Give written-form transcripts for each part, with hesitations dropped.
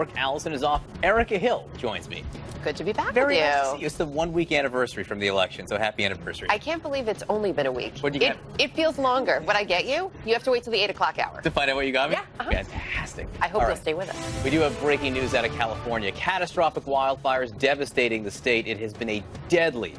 York. Allison is off. Erica Hill joins me. Good to be back Very with you. nice to see you. It's the 1 week anniversary from the election, so happy anniversary. I can't believe it's only been a week. What'd you get? It feels longer. What I get you, you have to wait till the 8 o'clock hour. To find out what you got me? Yeah. Fantastic. I hope All you'll right. stay with us. We do have breaking news out of California. Catastrophic wildfires devastating the state. It has been a deadly,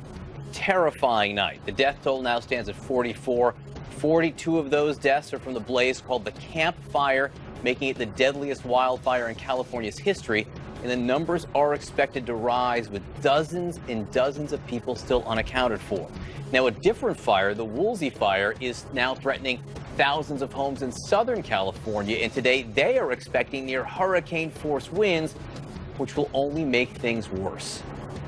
terrifying night. The death toll now stands at 44. 42 of those deaths are from the blaze called the Camp Fire, making it the deadliest wildfire in California's history. And the numbers are expected to rise, with dozens and dozens of people still unaccounted for. Now, a different fire, the Woolsey Fire, is now threatening thousands of homes in Southern California. And today they are expecting near hurricane-force winds, which will only make things worse.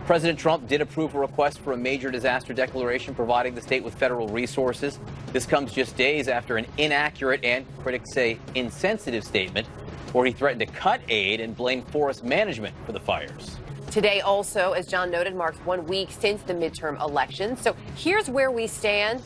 President Trump did approve a request for a major disaster declaration, providing the state with federal resources. This comes just days after an inaccurate and, critics say, insensitive statement where he threatened to cut aid and blame forest management for the fires. Today also, as John noted, marks 1 week since the midterm elections. So here's where we stand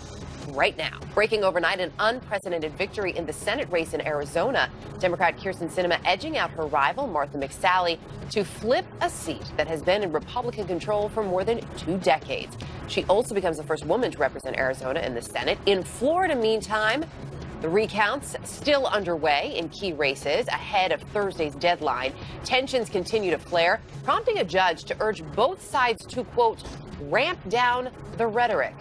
right now. Breaking overnight, an unprecedented victory in the Senate race in Arizona. Democrat Kyrsten Sinema edging out her rival, Martha McSally, to flip a seat that has been in Republican control for more than 2 decades. She also becomes the first woman to represent Arizona in the Senate. In Florida, meantime, the recounts still underway in key races ahead of Thursday's deadline. Tensions continue to flare, prompting a judge to urge both sides to, quote, ramp down the rhetoric.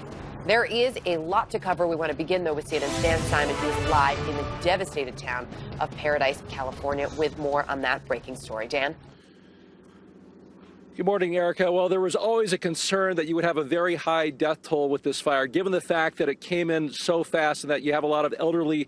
There is a lot to cover. We want to begin, though, with CNN's Dan Simon, who is live in the devastated town of Paradise, California, with more on that breaking story. Dan? Good morning, Erica. Well, there was always a concern that you would have a very high death toll with this fire, given the fact that it came in so fast and that you have a lot of elderly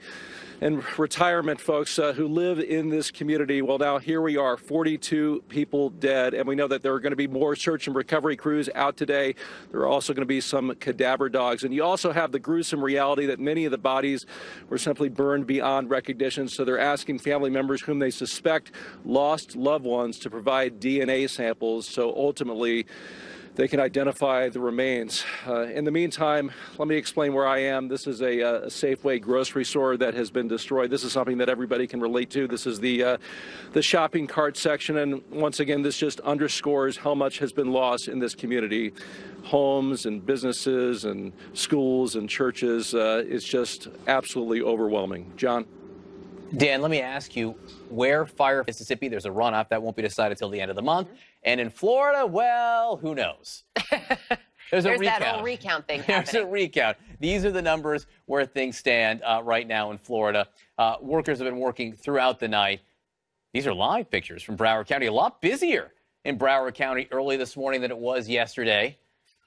and retirement folks who live in this community. Well, now here we are, 42 people dead, and we know that there are going to be more search and recovery crews out today. There are also going to be some cadaver dogs. And you also have the gruesome reality that many of the bodies were simply burned beyond recognition. So they're asking family members whom they suspect lost loved ones to provide DNA samples so ultimately they can identify the remains. In the meantime, let me explain where I am. This is a Safeway grocery store that has been destroyed. This is something that everybody can relate to. This is the shopping cart section, and once again, this just underscores how much has been lost in this community. Homes and businesses and schools and churches. It's just absolutely overwhelming. John? Dan, let me ask you, where fire Mississippi, there's a runoff that won't be decided till the end of the month. And in Florida, well, who knows? There's a recount. That whole recount thing happening. There's a recount. These are the numbers where things stand right now in Florida. Workers have been working throughout the night. These are live pictures from Broward County. A lot busier in Broward County early this morning than it was yesterday.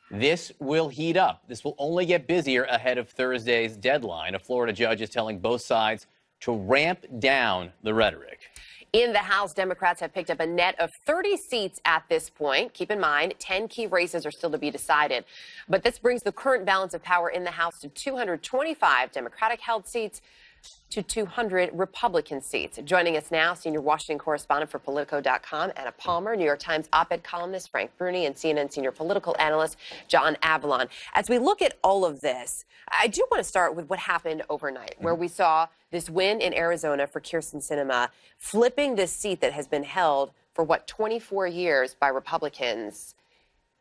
This will heat up. This will only get busier ahead of Thursday's deadline. A Florida judge is telling both sides to ramp down the rhetoric. In the House, Democrats have picked up a net of 30 seats at this point. Keep in mind, 10 key races are still to be decided. But this brings the current balance of power in the House to 225 Democratic-held seats to 200 Republican seats. Joining us now, senior Washington correspondent for Politico.com, Anna Palmer, New York Times op-ed columnist Frank Bruni, and CNN senior political analyst John Avalon. As we look at all of this, I do want to start with what happened overnight, where we saw this win in Arizona for Kyrsten Sinema, flipping this seat that has been held for, 24 years by Republicans.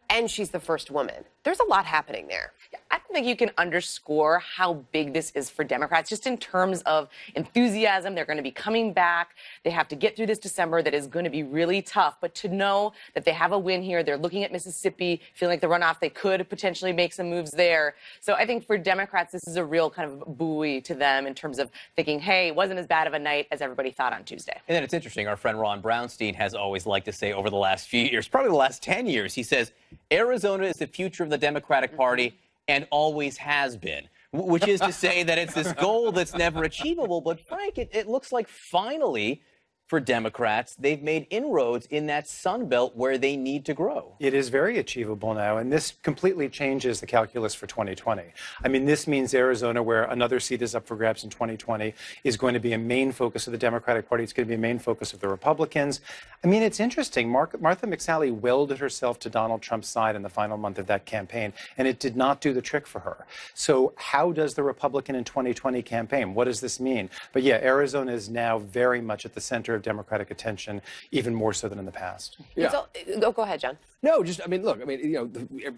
And she's the first woman. There's a lot happening there. I don't think you can underscore how big this is for Democrats, just in terms of enthusiasm. They're going to be coming back. They have to get through this December that is going to be really tough. But to know that they have a win here, they're looking at Mississippi, feeling like the runoff, they could potentially make some moves there. So I think for Democrats, this is a real kind of buoy to them in terms of thinking, hey, it wasn't as bad of a night as everybody thought on Tuesday. And then it's interesting. Our friend Ron Brownstein has always liked to say over the last few years, probably the last 10 years, he says, Arizona is the future of the Democratic Party and always has been, which is to say that it's this goal that's never achievable. But, Frank, it looks like finally for Democrats, they've made inroads in that Sun Belt where they need to grow. It is very achievable now, and this completely changes the calculus for 2020. I mean, this means Arizona, where another seat is up for grabs in 2020, is going to be a main focus of the Democratic Party. It's going to be a main focus of the Republicans. I mean, it's interesting. Martha McSally welded herself to Donald Trump's side in the final month of that campaign, and it did not do the trick for her. So how does the Republican in 2020 campaign? What does this mean? But yeah, Arizona is now very much at the center of Democratic attention, even more so than in the past. Yeah. Go ahead, John. No, just, I mean, look, I mean,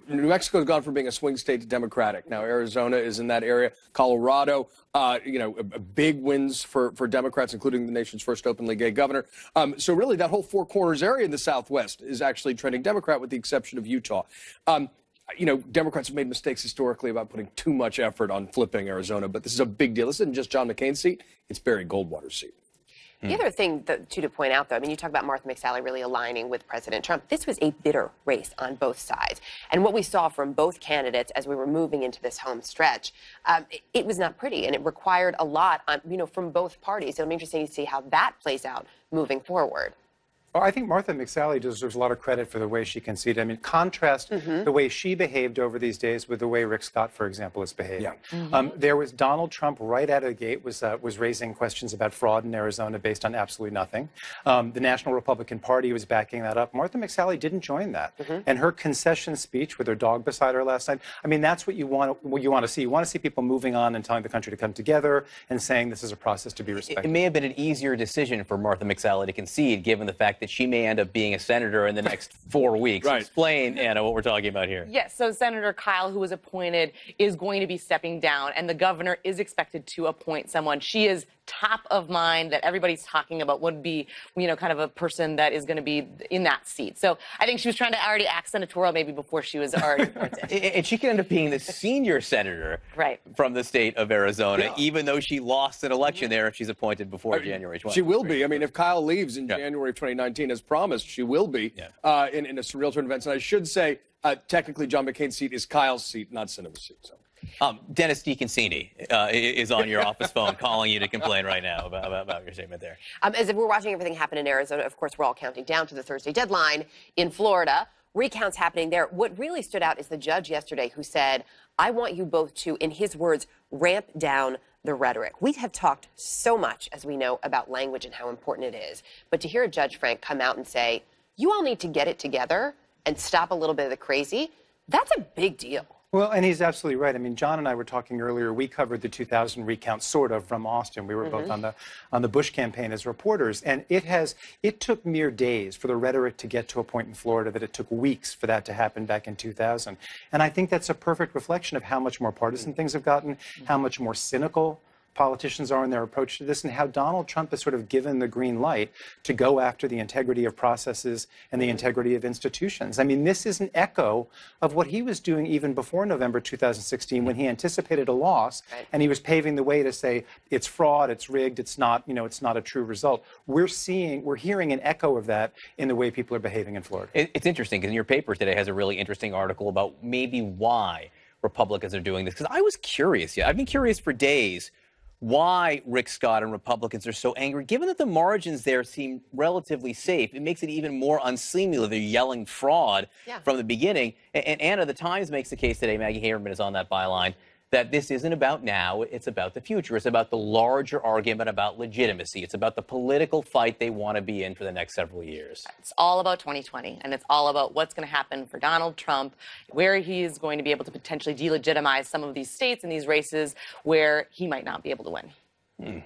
New Mexico's gone from being a swing state to Democratic. Now, Arizona is in that area. Colorado, big wins for Democrats, including the nation's first openly gay governor. So really, that whole Four Corners area in the Southwest is actually trending Democrat, with the exception of Utah. Democrats have made mistakes historically about putting too much effort on flipping Arizona, but this is a big deal. This isn't just John McCain's seat. It's Barry Goldwater's seat. The other thing to point out, though, I mean, you talk about Martha McSally really aligning with President Trump. This was a bitter race on both sides. And what we saw from both candidates as we were moving into this home stretch, it was not pretty, and it required a lot, from both parties. So it'll be interesting to see how that plays out moving forward. Well, I think Martha McSally deserves a lot of credit for the way she conceded. I mean, contrast the way she behaved over these days with the way Rick Scott, for example, is behaving. There was Donald Trump right out of the gate was raising questions about fraud in Arizona based on absolutely nothing. The National Republican Party was backing that up. Martha McSally didn't join that. And her concession speech with her dog beside her last night, I mean, that's what you want to see. You want to see people moving on and telling the country to come together and saying this is a process to be respected. It may have been an easier decision for Martha McSally to concede, given the fact that she may end up being a senator in the next 4 weeks. Right. Explain, Anna, what we're talking about here. Yes, so Senator Kyle, who was appointed, is going to be stepping down, and the governor is expected to appoint someone. She is top of mind, that everybody's talking about would be, kind of a person that is going to be in that seat. So I think she was trying to already act senatorial maybe before she was already appointed. And she could end up being the senior senator from the state of Arizona, even though she lost an election there if she's appointed before January 20th. She will be. I mean, if Kyle leaves in January of 2019 as promised, she will be in a surreal turn of events. And I should say, technically, John McCain's seat is Kyle's seat, not Sinema's seat. So. Dennis DeConcini is on your office phone calling you to complain right now about your statement there. As if we're watching everything happen in Arizona, of course, we're all counting down to the Thursday deadline in Florida. Recounts happening there. What really stood out is the judge yesterday who said, I want you both to, in his words, ramp down the rhetoric. We have talked so much, as we know, about language and how important it is. But to hear a Judge Frank come out and say, you all need to get it together and stop a little bit of the crazy, that's a big deal. Well, and he's absolutely right. I mean, John and I were talking earlier. We covered the 2000 recount, sort of, from Austin. We were both on the Bush campaign as reporters, and it took mere days for the rhetoric to get to a point in Florida that it took weeks for that to happen back in 2000. And I think that's a perfect reflection of how much more partisan things have gotten, how much more cynical politicians are in their approach to this, and how Donald Trump has sort of given the green light to go after the integrity of processes and the integrity of institutions. I mean, this is an echo of what he was doing even before November 2016, when he anticipated a loss and he was paving the way to say it's fraud, it's rigged, it's not a true result. We're hearing an echo of that in the way people are behaving in Florida. It's interesting because your paper today has a really interesting article about maybe why Republicans are doing this. Because I was curious. I've been curious for days why Rick Scott and Republicans are so angry, given that the margins there seem relatively safe. It makes it even more unseemly that they're yelling fraud from the beginning. And Anna, the Times makes the case today, Maggie Haberman is on that byline, that this isn't about now, it's about the future. It's about the larger argument about legitimacy. It's about the political fight they want to be in for the next several years. It's all about 2020, and it's all about what's going to happen for Donald Trump, where he is going to be able to potentially delegitimize some of these states and these races where he might not be able to win.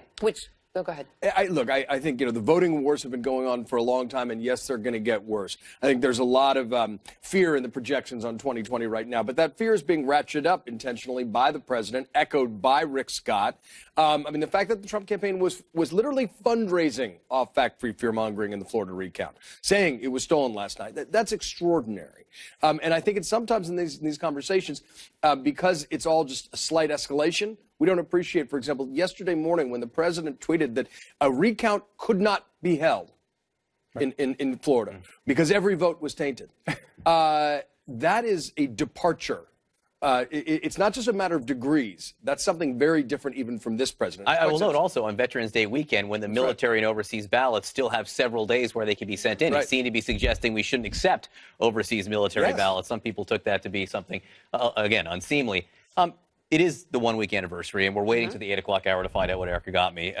Go ahead. I think, the voting wars have been going on for a long time, and yes, they're going to get worse. I think there's a lot of fear in the projections on 2020 right now, but that fear is being ratcheted up intentionally by the president, echoed by Rick Scott. The fact that the Trump campaign was literally fundraising off fact-free fear-mongering in the Florida recount, saying it was stolen last night, that's extraordinary. And I think it's sometimes in these conversations, because it's all just a slight escalation, we don't appreciate, for example, yesterday morning when the president tweeted that a recount could not be held in Florida because every vote was tainted. That is a departure. It's not just a matter of degrees. That's something very different even from this president. I will note also on Veterans Day weekend, when the military and overseas ballots still have several days where they can be sent in, he seemed to be suggesting we shouldn't accept overseas military ballots. Some people took that to be something, again, unseemly. It is the 1 week anniversary, and we're waiting to the 8 o'clock hour to find out what Erica got me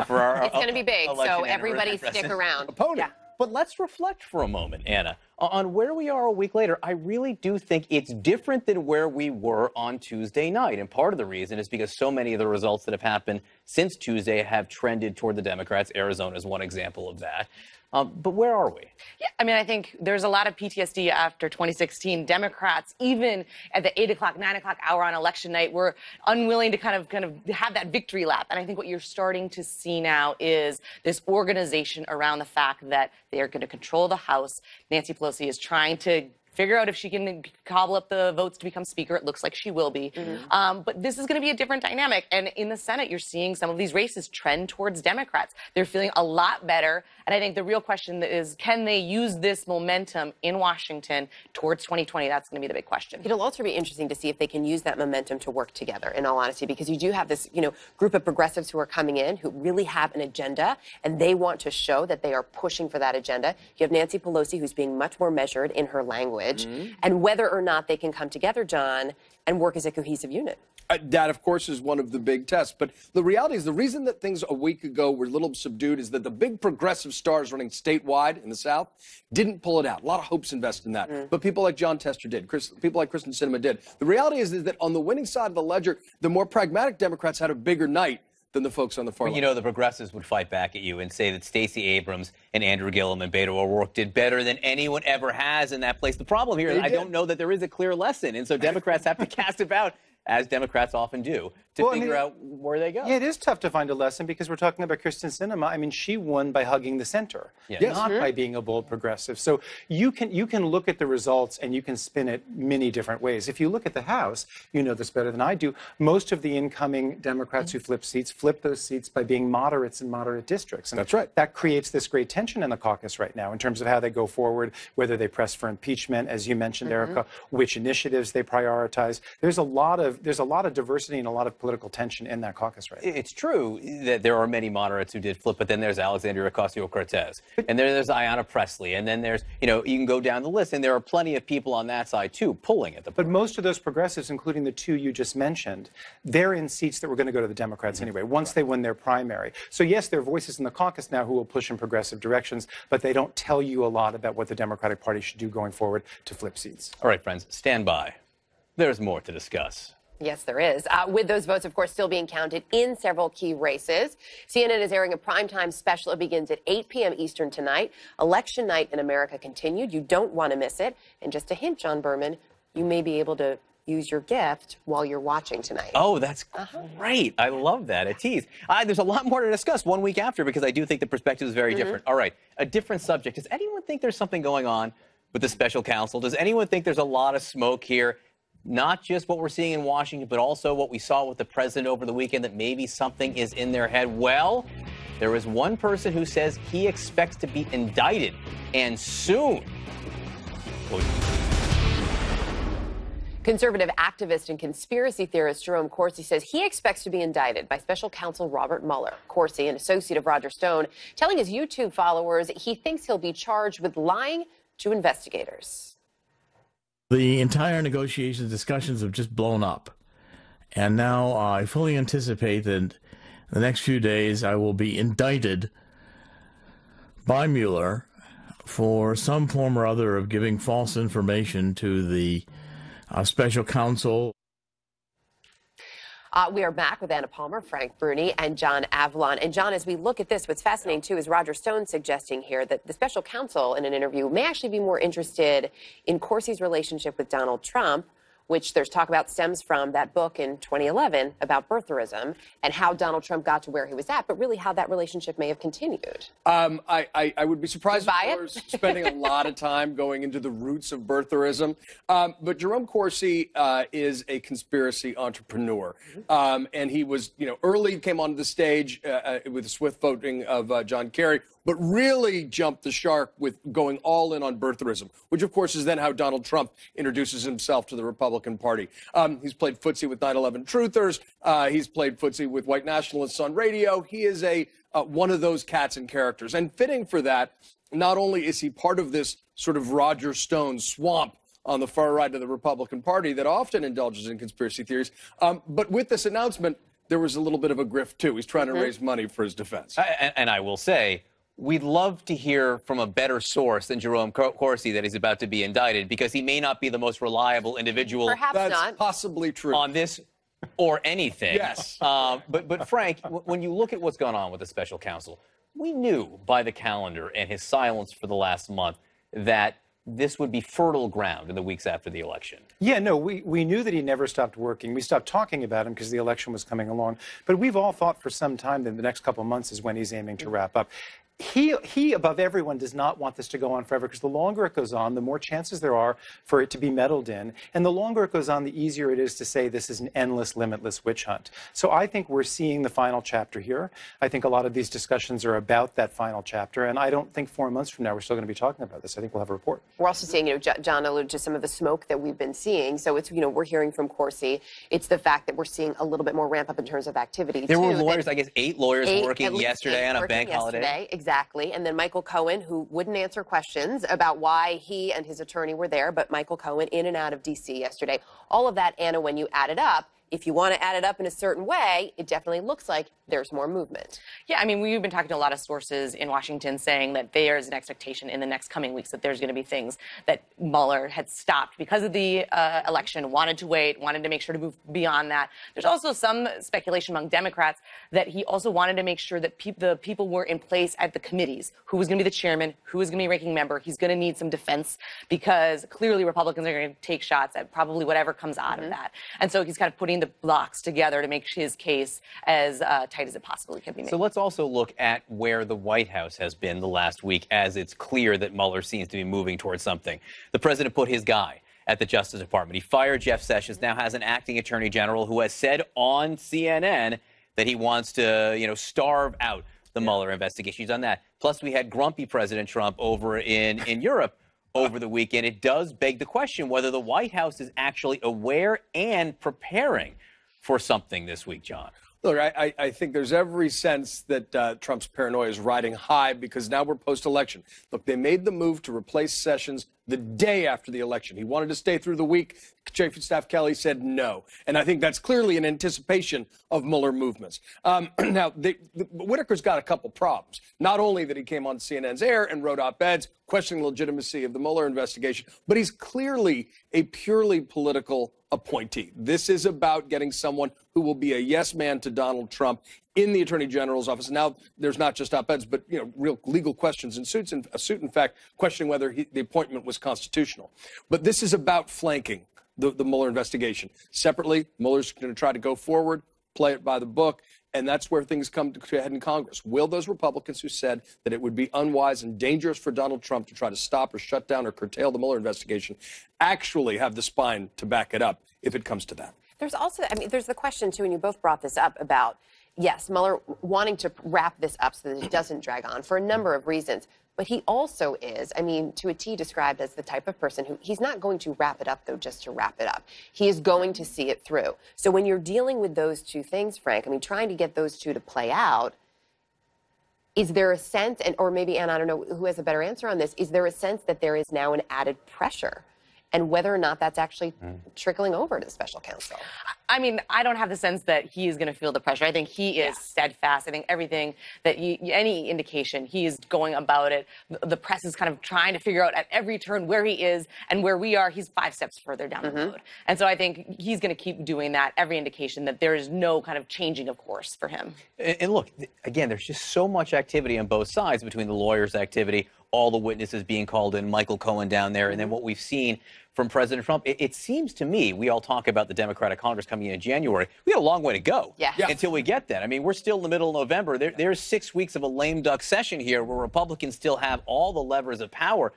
for our It's going to be big, so everybody stick around. Opponent. But let's reflect for a moment, Anna, on where we are a week later. I really do think it's different than where we were on Tuesday night. And part of the reason is because so many of the results that have happened since Tuesday have trended toward the Democrats. Arizona is one example of that. But where are we? Yeah, I mean, I think there's a lot of PTSD after 2016. Democrats, even at the 8 o'clock, 9 o'clock hour on election night, were unwilling to kind of have that victory lap. And I think what you're starting to see now is this organization around the fact that they are going to control the House. Nancy Pelosi is trying to figure out if she can cobble up the votes to become Speaker. It looks like she will be. But this is going to be a different dynamic. And in the Senate, you're seeing some of these races trend towards Democrats. They're feeling a lot better. And I think the real question is, can they use this momentum in Washington towards 2020? That's going to be the big question. It'll also be interesting to see if they can use that momentum to work together, in all honesty, because you do have this, group of progressives who are coming in who really have an agenda, and they want to show that they are pushing for that agenda. You have Nancy Pelosi, who's being much more measured in her language. And whether or not they can come together, John, and work as a cohesive unit. That, of course, is one of the big tests. But the reality is the reason that things a week ago were a little subdued is that the big progressive stars running statewide in the South didn't pull it out. A lot of hopes invested in that. But people like John Tester did. People like Kristen Sinema did. The reality is that on the winning side of the ledger, the more pragmatic Democrats had a bigger night than the folks on the far left. The progressives would fight back at you and say that Stacey Abrams and Andrew Gillum and Beto O'Rourke did better than anyone ever has in that place. The problem here is I don't know that there is a clear lesson. And so Democrats have to cast about, as Democrats often do, to figure out where they go. Yeah, it is tough to find a lesson because we're talking about Kristen Sinema. I mean, she won by hugging the center, not by being a bold progressive. So you can look at the results and you can spin it many different ways. If you look at the House, you know this better than I do, most of the incoming Democrats who flip seats flip those seats by being moderates in moderate districts. And that's right. That creates this great tension in the caucus right now in terms of how they go forward, whether they press for impeachment, as you mentioned, Erica, which initiatives they prioritize. There's a lot of diversity and a lot of political tension in that caucus right now. It's true that there are many moderates who did flip, but then there's Alexandria Ocasio-Cortez, and there's Ayanna Pressley, and then there's, you can go down the list, and there are plenty of people on that side, too, pulling at the But most of those progressives, including the two you just mentioned, they're in seats that were going to go to the Democrats anyway, once they win their primary. So, yes, there are voices in the caucus now who will push in progressive directions, but they don't tell you a lot about what the Democratic Party should do going forward to flip seats. All right, friends, stand by. There's more to discuss. Yes, there is. With those votes, of course, still being counted in several key races. CNN is airing a primetime special. It begins at 8 p.m. Eastern tonight. Election night in America continued. You don't want to miss it. And just a hint, John Berman, you may be able to use your gift while you're watching tonight. Oh, that's great. I love that. A tease. There's a lot more to discuss 1 week after because I do think the perspective is very different. All right, a different subject. Does anyone think there's something going on with the special counsel? Does anyone think there's a lot of smoke here? Not just what we're seeing in Washington, but also what we saw with the president over the weekend, that maybe something is in their head. Well, there is one person who says he expects to be indicted, and soon. Conservative activist and conspiracy theorist Jerome Corsi says he expects to be indicted by special counsel Robert Mueller. Corsi, an associate of Roger Stone, telling his YouTube followers he thinks he'll be charged with lying to investigators. The entire negotiations discussions have just blown up. And now I fully anticipate that the next few days I will be indicted by Mueller for some form or other of giving false information to the special counsel. We are back with Anna Palmer, Frank Bruni, and John Avalon. And John, as we look at this, what's fascinating, too, is Roger Stone suggesting here that the special counsel in an interview may actually be more interested in Corsi's relationship with Donald Trump, which there's talk about stems from that book in 2011 about birtherism and how Donald Trump got to where he was at, but really how that relationship may have continued. I would be surprised if we're spending a lot of time going into the roots of birtherism. But Jerome Corsi is a conspiracy entrepreneur. And he was, early came onto the stage with the swift voting of John Kerry, but really jumped the shark with going all in on birtherism, which, of course, is then how Donald Trump introduces himself to the Republican Party. He's played footsie with 9/11 truthers. He's played footsie with white nationalists on radio. He is one of those cats and characters. And fitting for that, not only is he part of this sort of Roger Stone swamp on the far right of the Republican Party that often indulges in conspiracy theories, but with this announcement, there was a little bit of a grift, too. He's trying to raise money for his defense. And I will say, we'd love to hear from a better source than Jerome Corsi that he's about to be indicted, because he may not be the most reliable individual. Perhaps That's not. possibly true. On this or anything. Yes. But Frank, when you look at what's gone on with the special counsel, we knew by the calendar and his silence for the last month that this would be fertile ground in the weeks after the election. Yeah, no, we knew that he never stopped working. We stopped talking about him because the election was coming along. But we've all thought for some time that the next couple of months is when he's aiming to wrap up. He, above everyone, does not want this to go on forever, because the longer it goes on, the more chances there are for it to be meddled in. And the longer it goes on, the easier it is to say this is an endless, limitless witch hunt. So I think we're seeing the final chapter here. I think a lot of these discussions are about that final chapter. And I don't think 4 months from now we're still going to be talking about this. I think we'll have a report. We're also seeing, John alluded to some of the smoke that we've been seeing. So it's, we're hearing from Corsi. It's the fact that we're seeing a little bit more ramp up in terms of activity. There were lawyers, I guess 8 lawyers working yesterday on a bank holiday. Exactly. And then Michael Cohen, who wouldn't answer questions about why he and his attorney were there, but Michael Cohen in and out of D.C. yesterday. All of that, Anna, when you add it up, if you want to add it up in a certain way, it definitely looks like there's more movement. Yeah, I mean, we've been talking to a lot of sources in Washington saying that there's an expectation in the next coming weeks that there's going to be things that Mueller had stopped because of the election, wanted to wait, wanted to make sure to move beyond that. There's also some speculation among Democrats that he also wanted to make sure that the people were in place at the committees, who was going to be the chairman, who was going to be ranking member. He's going to need some defense because clearly Republicans are going to take shots at probably whatever comes out of that. And so he's kind of putting the blocks together to make his case as tight as it possibly can be made. So let's also look at where the White House has been the last week, as it's clear that Mueller seems to be moving towards something. The president put his guy at the Justice Department. He fired Jeff Sessions, now has an acting attorney general who has said on CNN that he wants to, starve out the Mueller investigation. He's done that. Plus, we had grumpy President Trump over in Europe over the weekend. It does beg the question whether the White House is actually aware and preparing for something this week, John. Look, I think there's every sense that Trump's paranoia is riding high because now we're post-election. Look, they made the move to replace Sessions the day after the election. He wanted to stay through the week. Chief of Staff Kelly said no. And I think that's clearly an anticipation of Mueller movements. Now, Whitaker's got a couple problems. Not only that he came on CNN's air and wrote op-eds questioning the legitimacy of the Mueller investigation, but he's clearly a purely political appointee. This is about getting someone who will be a yes man to Donald Trump in the Attorney General's office. Now, there's not just op-eds, but real legal questions and suits. A suit, in fact, questioning whether the appointment was constitutional. But this is about flanking the Mueller investigation. Separately, Mueller's going to try to go forward, play it by the book, and that's where things come to a head in Congress. Will those Republicans who said that it would be unwise and dangerous for Donald Trump to try to stop or shut down or curtail the Mueller investigation actually have the spine to back it up if it comes to that? There's also, there's the question, too, and you both brought this up about, yes, Mueller wanting to wrap this up so that it doesn't drag on for a number of reasons. But he also is, to a T, described as the type of person who he's not going to wrap it up, though, just to wrap it up. He is going to see it through. So when you're dealing with those two things, Frank, trying to get those two to play out, is there a sense, or maybe, Ann, I don't know who has a better answer on this, is there a sense that there is now an added pressure? And whether or not that's actually trickling over to the special counsel. I don't have the sense that he is going to feel the pressure. I think he is steadfast. I think everything that any indication, he is going about it. The press is kind of trying to figure out at every turn where he is and where we are. He's 5 steps further down the road. And so I think he's going to keep doing that, every indication that there is no kind of changing of course for him. And look, again, there's just so much activity on both sides between the lawyers' activity, all the witnesses being called in, Michael Cohen down there, and then what we've seen from President Trump. It seems to me, we all talk about the Democratic Congress coming in January. We got a long way to go until we get that. We're still in the middle of November. There's 6 weeks of a lame duck session here where Republicans still have all the levers of power.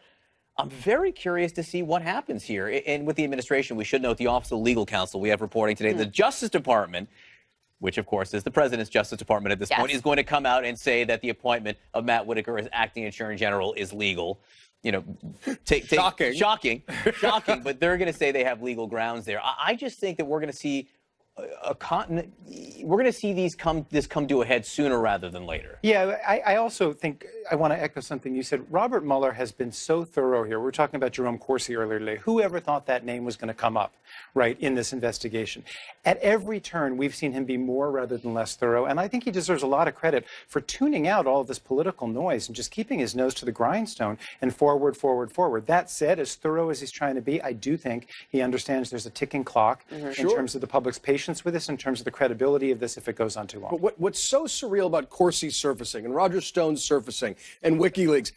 I'm very curious to see what happens here. And with the administration, we should note the Office of Legal Counsel we have reporting today, the Justice Department, which, of course, is the president's Justice Department at this point, is going to come out and say that the appointment of Matt Whitaker as acting attorney general is legal. Shocking. Shocking, but they're going to say they have legal grounds there. I just think that we're going to see we're going to see this come to a head sooner rather than later. Yeah, I also think I want to echo something you said. Robert Mueller has been so thorough here. We were talking about Jerome Corsi earlier today. Who ever thought that name was going to come up, right, in this investigation? At every turn, we've seen him be more rather than less thorough, and I think he deserves a lot of credit for tuning out all of this political noise and just keeping his nose to the grindstone and forward, forward, forward. That said, as thorough as he's trying to be, I do think he understands there's a ticking clock in terms of the public's patience with this, in terms of the credibility of this if it goes on too long. But what's so surreal about Corsi surfacing and Roger Stone's surfacing and WikiLeaks,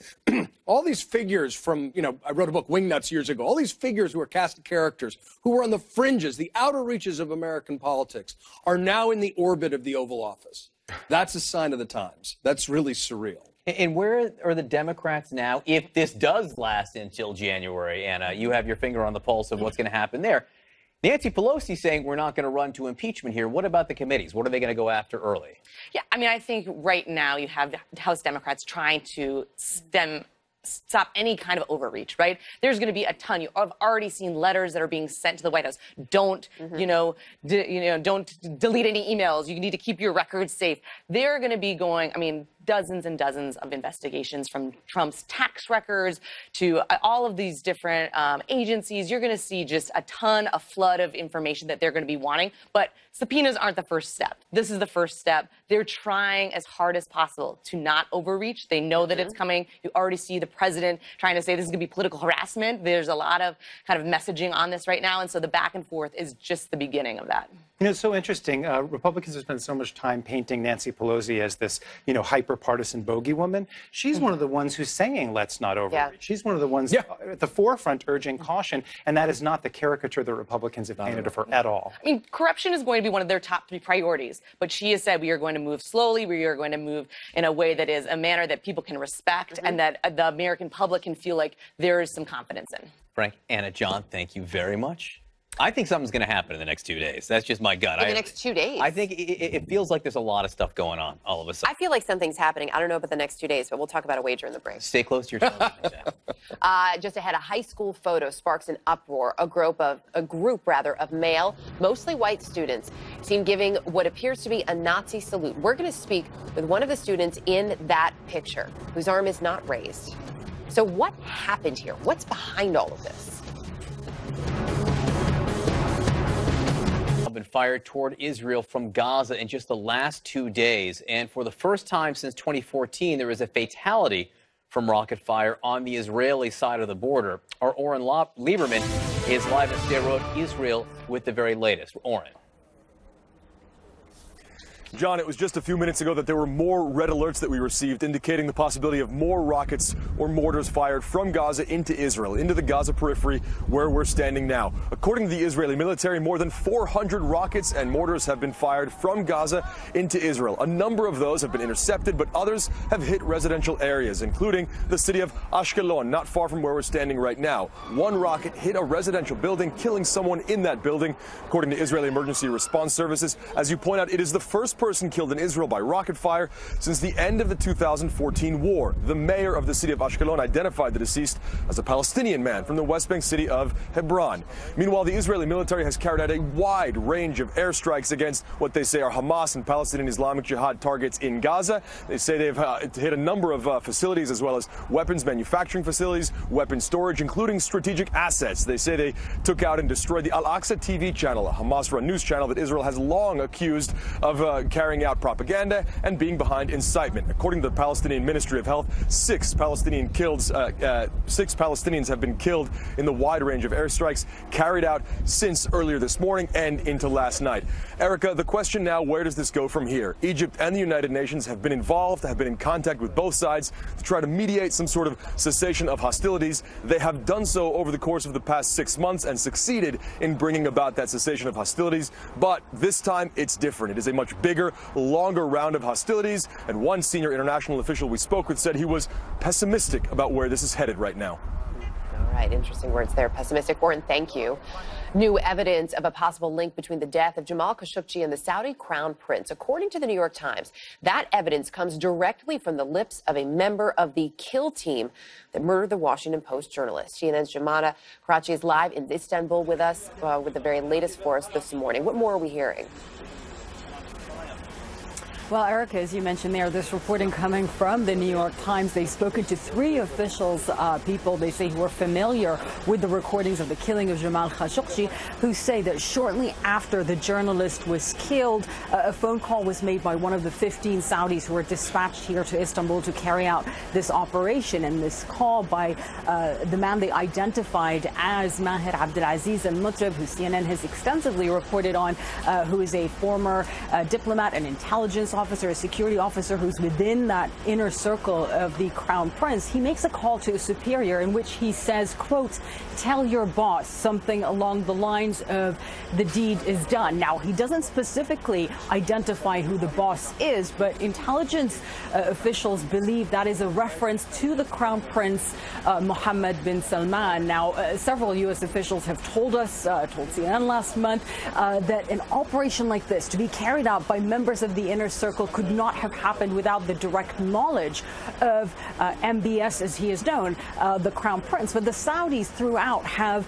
all these figures from, I wrote a book, Wingnuts, years ago, all these figures who are cast characters, who were on the fringes, the outer reaches of American politics, are now in the orbit of the Oval Office. That's a sign of the times. That's really surreal. And where are the Democrats now if this does last until January, Anna? You have your finger on the pulse of what's going to happen there. Nancy Pelosi saying we're not going to run to impeachment here. What about the committees? What are they going to go after early? Yeah, I mean, I think right now you have House Democrats trying to stop any kind of overreach, right? There's going to be a ton. I've already seen letters that are being sent to the White House. Don't, don't delete any emails. You need to keep your records safe. They're going to be going, I mean, dozens and dozens of investigations from Trump's tax records to all of these different agencies. You're going to see just a flood of information that they're going to be wanting. But subpoenas aren't the first step. This is the first step. They're trying as hard as possible to not overreach. They know that it's coming. You already see the president trying to say this is going to be political harassment. There's a lot of kind of messaging on this right now. And so the back and forth is just the beginning of that. It's so interesting. Republicans have spent so much time painting Nancy Pelosi as this, hyper-partisan bogey woman. She's one of the ones who's saying, let's not overreach. Yeah. She's one of the ones at the forefront urging caution, and that is not the caricature that Republicans have painted of her at all. I mean, corruption is going to be one of their top 3 priorities, but she has said we are going to move slowly, we are going to move in a way that is a manner that people can respect and that the American public can feel like there is some confidence in. Frank, Anna, John, thank you very much. I think something's going to happen in the next 2 days. That's just my gut. In the next 2 days? I think it feels like there's a lot of stuff going on all of a sudden. I feel like something's happening. I don't know about the next 2 days, but we'll talk about a wager in the break. Stay close to your television. Just ahead, a high school photo sparks an uproar. A group of male, mostly white students seen giving what appears to be a Nazi salute. We're going to speak with one of the students in that picture, whose arm is not raised. So what happened here? What's behind all of this? Been fired toward Israel from Gaza in just the last 2 days. And for the first time since 2014, there is a fatality from rocket fire on the Israeli side of the border. Our Oren Lieberman is live in Sderot, Israel, with the very latest. Oren. John, it was just a few minutes ago that there were more red alerts that we received indicating the possibility of more rockets or mortars fired from Gaza into Israel, into the Gaza periphery where we're standing now. According to the Israeli military, more than 400 rockets and mortars have been fired from Gaza into Israel. A number of those have been intercepted, but others have hit residential areas, including the city of Ashkelon, not far from where we're standing right now. One rocket hit a residential building, killing someone in that building, according to Israeli Emergency Response Services. As you point out, it is the first person killed in Israel by rocket fire since the end of the 2014 war. The mayor of the city of Ashkelon identified the deceased as a Palestinian man from the West Bank city of Hebron. Meanwhile, the Israeli military has carried out a wide range of airstrikes against what they say are Hamas and Palestinian Islamic Jihad targets in Gaza. They say they've hit a number of facilities as well as weapons manufacturing facilities, weapons storage, including strategic assets. They say they took out and destroyed the Al-Aqsa TV channel, a Hamas-run news channel that Israel has long accused of carrying out propaganda and being behind incitement. According to the Palestinian Ministry of Health, 6 Palestinians have been killed in the wide range of airstrikes carried out since earlier this morning and into last night. Erica, the question now, where does this go from here? Egypt and the United Nations have been involved, have been in contact with both sides to try to mediate some sort of cessation of hostilities. They have done so over the course of the past 6 months and succeeded in bringing about that cessation of hostilities. But this time it's different. It is a much bigger, longer round of hostilities, and one senior international official we spoke with said he was pessimistic about where this is headed right now. All right, interesting words there. Pessimistic. Warren, thank you. New evidence of a possible link between the death of Jamal Khashoggi and the Saudi crown prince. According to the New York Times, that evidence comes directly from the lips of a member of the kill team that murdered the Washington Post journalist. CNN's Jumana Karachi is live in Istanbul with us with the very latest for us this morning. What more are we hearing? Well, Erica, as you mentioned there, this reporting coming from the New York Times. They've spoken to 3 officials, people they say who are familiar with the recordings of the killing of Jamal Khashoggi, who say that shortly after the journalist was killed, a phone call was made by one of the 15 Saudis who were dispatched here to Istanbul to carry out this operation. And this call by the man they identified as Maher Abdelaziz al-Mutrib, who CNN has extensively reported on, who is a former diplomat and intelligence officer, a security officer who's within that inner circle of the crown prince. He makes a call to a superior in which he says, quote, "Tell your boss," something along the lines of "the deed is done." Now, he doesn't specifically identify who the boss is, but intelligence officials believe that is a reference to the crown prince, Mohammed bin Salman. Now, several U.S. officials have told us, told CNN last month, that an operation like this to be carried out by members of the inner circle could not have happened without the direct knowledge of MBS, as he is known, the crown prince. But the Saudis throughout have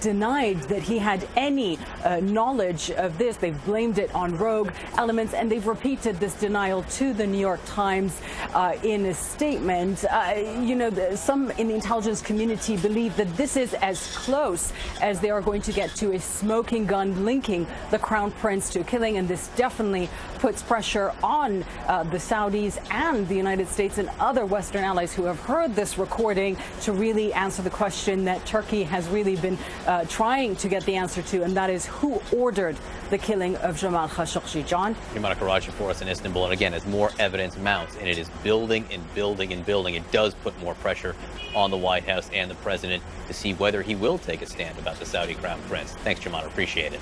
denied that he had any knowledge of this. They've blamed it on rogue elements, and they've repeated this denial to the New York Times in a statement. Some in the intelligence community believe that this is as close as they are going to get to a smoking gun linking the crown prince to killing, and this definitely puts pressure on the Saudis and the United States and other Western allies who have heard this recording to really answer the question that Turkey has really been trying to get the answer to, and that is who ordered the killing of Jamal Khashoggi. John? Jumana Karachi for us in Istanbul. And again, as more evidence mounts, and it is building and building and building, it does put more pressure on the White House and the president to see whether he will take a stand about the Saudi crown prince. Thanks, Jumana. Appreciate it.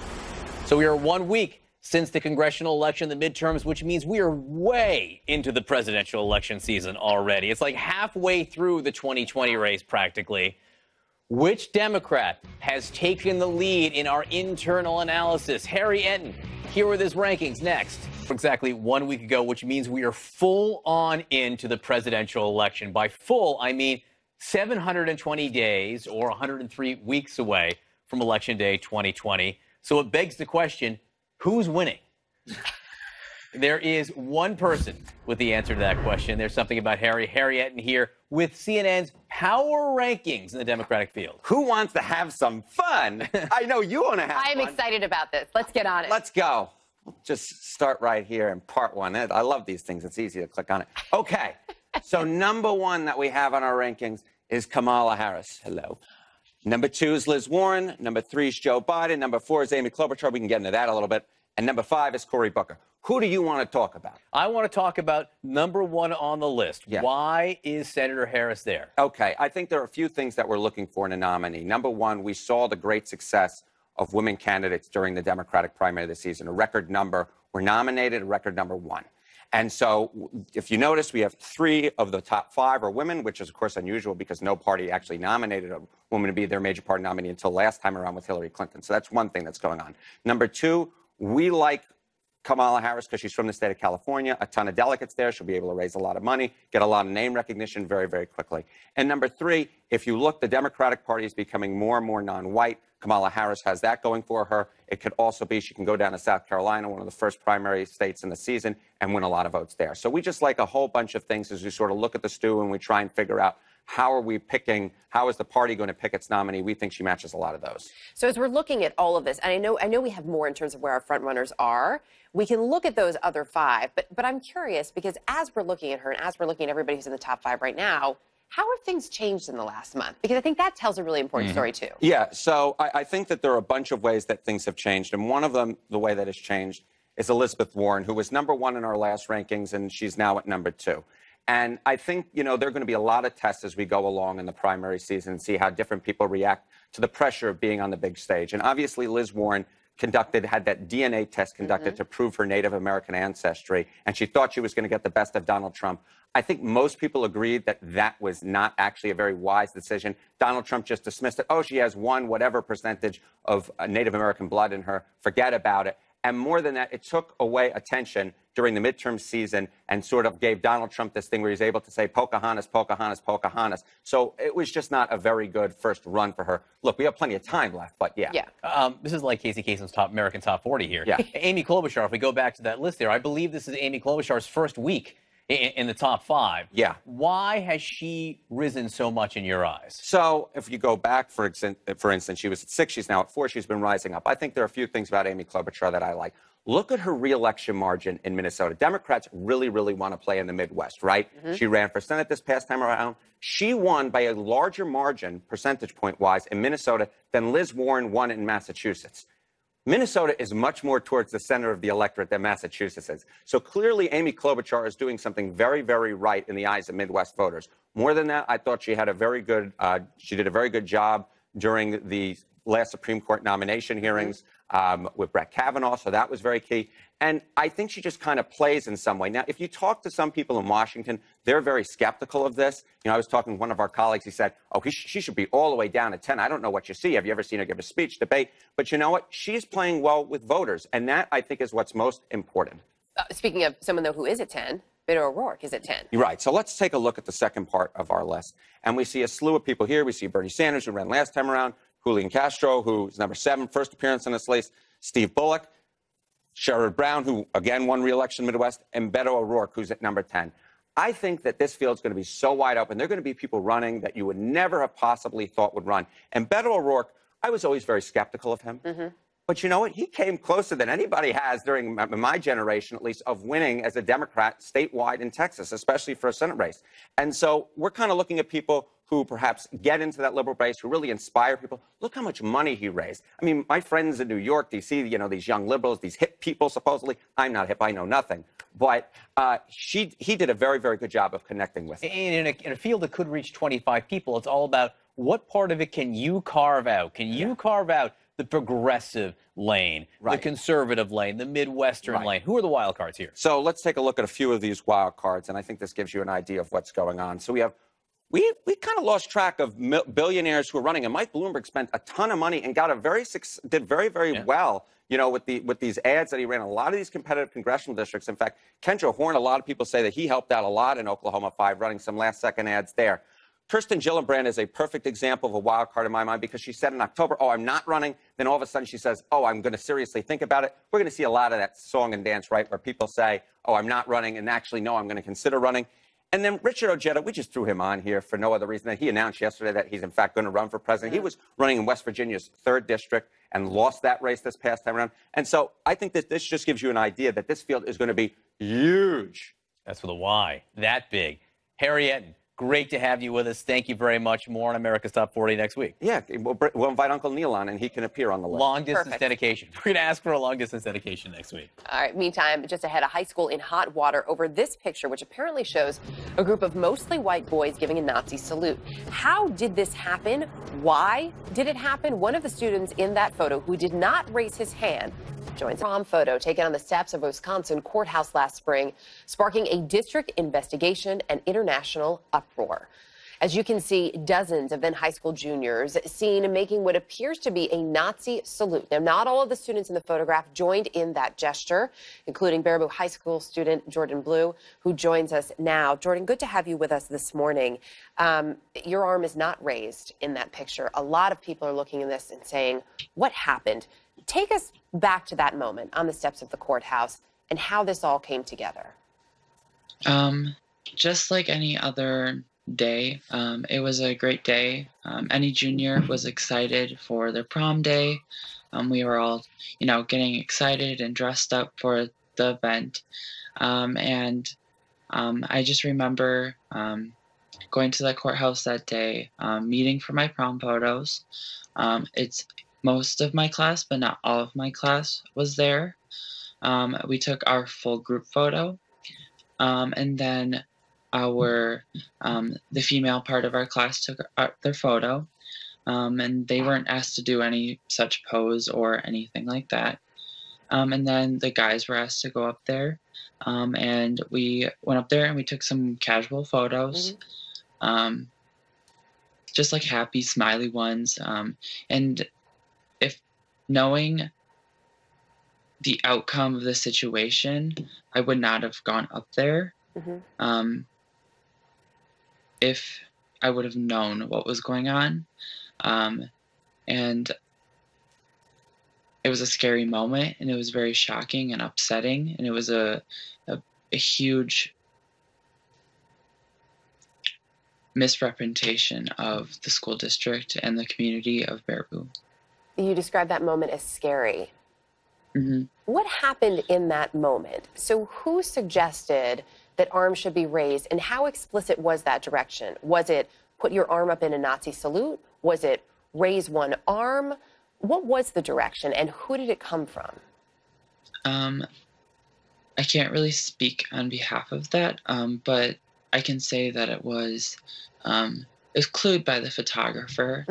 So we are 1 week since the congressional election, the midterms, which means we are way into the presidential election season already. It's like halfway through the 2020 race, practically. Which Democrat has taken the lead in our internal analysis? Harry Enton, here with his rankings next. Exactly 1 week ago, which means we are full on into the presidential election. By full, I mean 720 days or 103 weeks away from Election Day 2020. So it begs the question, who's winning? There is one person with the answer to that question. There's something about Harry Enton here with CNN's power rankings in the Democratic field. Who wants to have some fun? I know you want to have I am fun. excited about this. Let's get on it. Let's go. We'll just start right here in part 1. I love these things. It's easy to click on it. Okay. So number 1 that we have on our rankings is Kamala Harris. Hello. Number 2 is Liz Warren. Number 3 is Joe Biden. Number 4 is Amy Klobuchar. We can get into that a little bit. And number 5 is Cory Booker. Who do you want to talk about? I want to talk about number 1 on the list. Yeah. Why is Senator Harris there? Okay. I think there are a few things that we're looking for in a nominee. Number 1, we saw the great success of women candidates during the Democratic primary this season. A record number were nominated, a record number 1. And so if you notice, we have 3 of the top 5 are women, which is, of course, unusual because no party actually nominated a woman to be their major party nominee until last time around with Hillary Clinton. So that's one thing that's going on. Number 2, we like Kamala Harris because she's from the state of California. A ton of delegates there. She'll be able to raise a lot of money, get a lot of name recognition very, very quickly. And number 3, if you look, the Democratic Party is becoming more and more non-white. Kamala Harris has that going for her. It could also be she can go down to South Carolina, one of the first primary states in the season, and win a lot of votes there. So we just like a whole bunch of things as we sort of look at the stew and we try and figure out how are we picking, how is the party going to pick its nominee? We think she matches a lot of those. So as we're looking at all of this, and I know we have more in terms of where our front runners are, we can look at those other 5, but I'm curious because as we're looking at her and as we're looking at everybody who's in the top 5 right now, how have things changed in the last month? Because I think that tells a really important story, too. Yeah, so I think that there are a bunch of ways that things have changed. And one of them, the way that has changed, is Elizabeth Warren, who was number 1 in our last rankings, and she's now at number 2. And I think, there are going to be a lot of tests as we go along in the primary season and see how different people react to the pressure of being on the big stage. And obviously, Liz Warren had that DNA test conducted to prove her Native American ancestry, and she thought she was going to get the best of Donald Trump. I think most people agreed that that was not actually a very wise decision. Donald Trump just dismissed it. Oh, she has one whatever percentage of Native American blood in her. Forget about it. And more than that, it took away attention during the midterm season and sort of gave Donald Trump this thing where he's able to say Pocahontas, Pocahontas, Pocahontas. So it was just not a very good first run for her. Look, we have plenty of time left, but yeah. This is like Casey Kasem's American Top 40 here. Yeah. Amy Klobuchar, if we go back to that list there, I believe this is Amy Klobuchar's first week in the top 5. Yeah. Why has she risen so much in your eyes? So if you go back, for instance, she was at 6, she's now at 4, she's been rising up. I think there are a few things about Amy Klobuchar that I like. Look at her re-election margin in Minnesota. Democrats really, really want to play in the Midwest, right? She ran for Senate this past time around. She won by a larger margin, percentage point-wise, in Minnesota than Liz Warren won in Massachusetts. Minnesota is much more towards the center of the electorate than Massachusetts is. So clearly, Amy Klobuchar is doing something very, very right in the eyes of Midwest voters. More than that, I thought she had a very good, she did a very good job during the last Supreme Court nomination hearings with Brett Kavanaugh, so that was very key. And I think she just kind of plays in some way. Now, if you talk to some people in Washington, they're very skeptical of this. You know, I was talking to one of our colleagues. He said, oh, she should be all the way down at 10. I don't know what you see. Have you ever seen her give a speech, debate? But you know what? She's playing well with voters, and that, I think, is what's most important. Speaking of someone, though, who is at 10, Beto O'Rourke is at 10. You're right. So let's take a look at the second part of our list. And we see a slew of people here. We see Bernie Sanders, who ran last time around, Julian Castro, who's number 7, first appearance on this list, Steve Bullock, Sherrod Brown, who again won re-election in the Midwest, and Beto O'Rourke, who's at number 10. I think that this field's going to be so wide open. There are going to be people running that you would never have possibly thought would run. And Beto O'Rourke, I was always very skeptical of him. But you know what? He came closer than anybody has during my generation, at least, of winning as a Democrat statewide in Texas, especially for a Senate race. And so we're kind of looking at people who perhaps get into that liberal base, who really inspire people. Look how much money he raised. I mean, my friends in New York, D.C., you know, these young liberals, these hip people, supposedly. I'm not hip. I know nothing. But he did a very, very good job of connecting with them. In a field that could reach 25 people, it's all about what part of it can you carve out? Can you carve out the progressive lane, the conservative lane, the Midwestern lane? Who are the wild cards here? So let's take a look at a few of these wild cards, and I think this gives you an idea of what's going on. So we kind of lost track of billionaires who are running, and Mike Bloomberg spent a ton of money and got did very, very well, you know, with these ads that he ran in a lot of these competitive congressional districts. In fact, Kendra Horn, a lot of people say that he helped out a lot in Oklahoma 5, running some last-second ads there. Kirsten Gillibrand is a perfect example of a wild card in my mind, because she said in October, oh, I'm not running. Then all of a sudden she says, oh, I'm going to seriously think about it. We're going to see a lot of that song and dance, right, where people say, oh, I'm not running, and actually, no, I'm going to consider running. And then Richard Ojeda, we just threw him on here for no other reason than he announced yesterday that he's, in fact, going to run for president. He was running in West Virginia's 3rd district and lost that race this past time around. And so I think that this just gives you an idea that this field is going to be huge. That's with a Y. That big. Harriet, great to have you with us. Thank you very much. More on America's Top 40 next week. Yeah, we'll invite Uncle Neil on, and he can appear on the list. Long-distance dedication. We're going to ask for a long-distance dedication next week. All right, meantime, just ahead, a high school in hot water over this picture, which apparently shows a group of mostly white boys giving a Nazi salute. How did this happen? Why did it happen? One of the students in that photo who did not raise his hand joins a prom photo taken on the steps of a Wisconsin courthouse last spring, sparking a district investigation and international uproar. As you can see, dozens of then high school juniors seen making what appears to be a Nazi salute. Now, not all of the students in the photograph joined in that gesture, including Baraboo High School student Jordan Blue, who joins us now. Jordan, good to have you with us this morning. Your arm is not raised in that picture. A lot of people are looking at this and saying, what happened? Take us back to that moment on the steps of the courthouse and how this all came together. Just like any other day, it was a great day. Any junior was excited for their prom day. We were all, getting excited and dressed up for the event. I just remember going to the courthouse that day, meeting for my prom photos. It's most of my class, but not all of my class was there. We took our full group photo, and then the female part of our class took their photo. and they weren't asked to do any such pose or anything like that. And then the guys were asked to go up there, and we went up there and we took some casual photos, just like happy, smiley ones. And if knowing the outcome of the situation, I would not have gone up there. If I would have known what was going on. And it was a scary moment, and it was very shocking and upsetting, and it was a huge misrepresentation of the school district and the community of Baraboo. You described that moment as scary. What happened in that moment? So who suggested that arms should be raised, and how explicit was that direction? Was it put your arm up in a Nazi salute? Was it raise one arm? What was the direction, and who did it come from? I can't really speak on behalf of that, but I can say that it was clued by the photographer.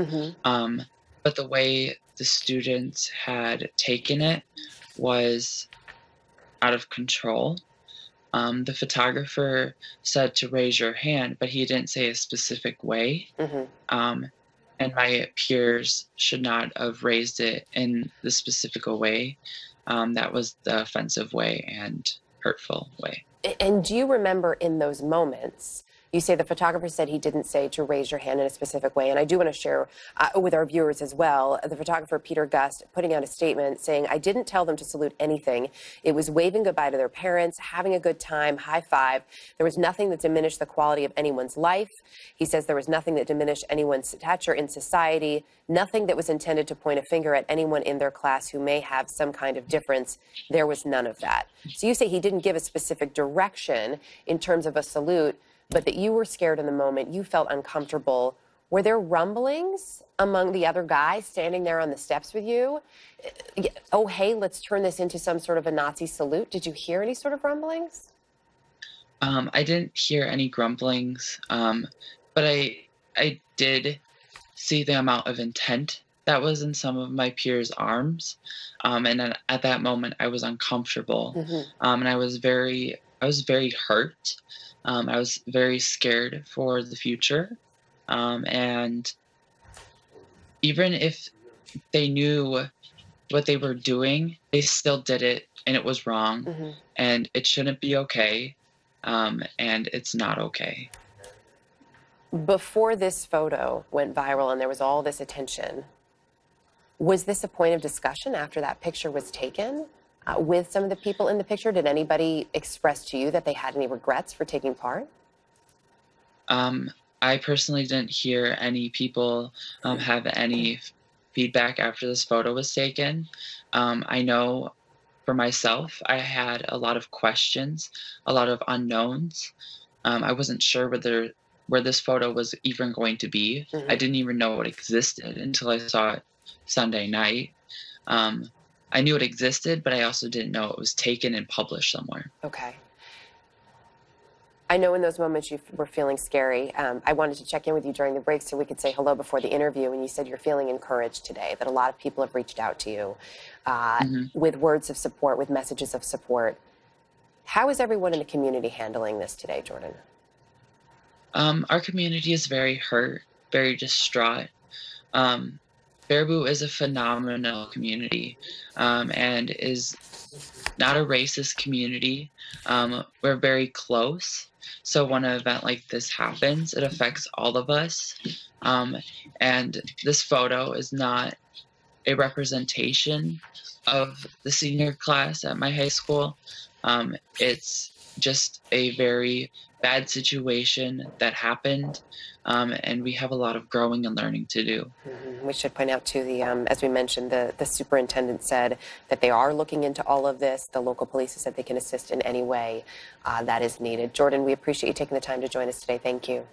But the way the students had taken it was out of control. The photographer said to raise your hand, but he didn't say a specific way. And my peers should not have raised it in the specific way. That was the offensive way and hurtful way. And do you remember in those moments, you say the photographer said he didn't say to raise your hand in a specific way, and I do want to share with our viewers as well, the photographer Peter Gust putting out a statement saying, I didn't tell them to salute anything. It was waving goodbye to their parents, having a good time, high five. There was nothing that diminished the quality of anyone's life. He says there was nothing that diminished anyone's stature in society, nothing that was intended to point a finger at anyone in their class who may have some kind of difference. There was none of that. So you say he didn't give a specific direction in terms of a salute, but that you were scared in the moment, you felt uncomfortable. Were there rumblings among the other guys standing there on the steps with you? Oh, hey, let's turn this into some sort of a Nazi salute. Did you hear any sort of rumblings? I didn't hear any grumblings, but I did see the amount of intent that was in some of my peers' arms. And then at that moment, I was uncomfortable, and I was very hurt. I was very scared for the future. And even if they knew what they were doing, they still did it, and it was wrong, and it shouldn't be okay, and it's not okay. Before this photo went viral and there was all this attention, was this a point of discussion after that picture was taken? With some of the people in the picture, did anybody express to you that they had any regrets for taking part? I personally didn't hear any people have any feedback after this photo was taken. I know for myself, I had a lot of questions, a lot of unknowns. I wasn't sure where this photo was even going to be. I didn't even know it existed until I saw it Sunday night. I knew it existed, but I also didn't know it was taken and published somewhere. Okay. I know in those moments you were feeling scary. I wanted to check in with you during the break so we could say hello before the interview, and you said you're feeling encouraged today, that a lot of people have reached out to you with words of support, with messages of support. How is everyone in the community handling this today, Jordan? Our community is very hurt, very distraught. Baraboo is a phenomenal community and is not a racist community. We're very close. So when an event like this happens, it affects all of us. And this photo is not a representation of the senior class at my high school. It's just a very bad situation that happened, and we have a lot of growing and learning to do. We should point out too, as we mentioned, the superintendent said that they are looking into all of this. The local police has said they can assist in any way that is needed. Jordan, we appreciate you taking the time to join us today. Thank you.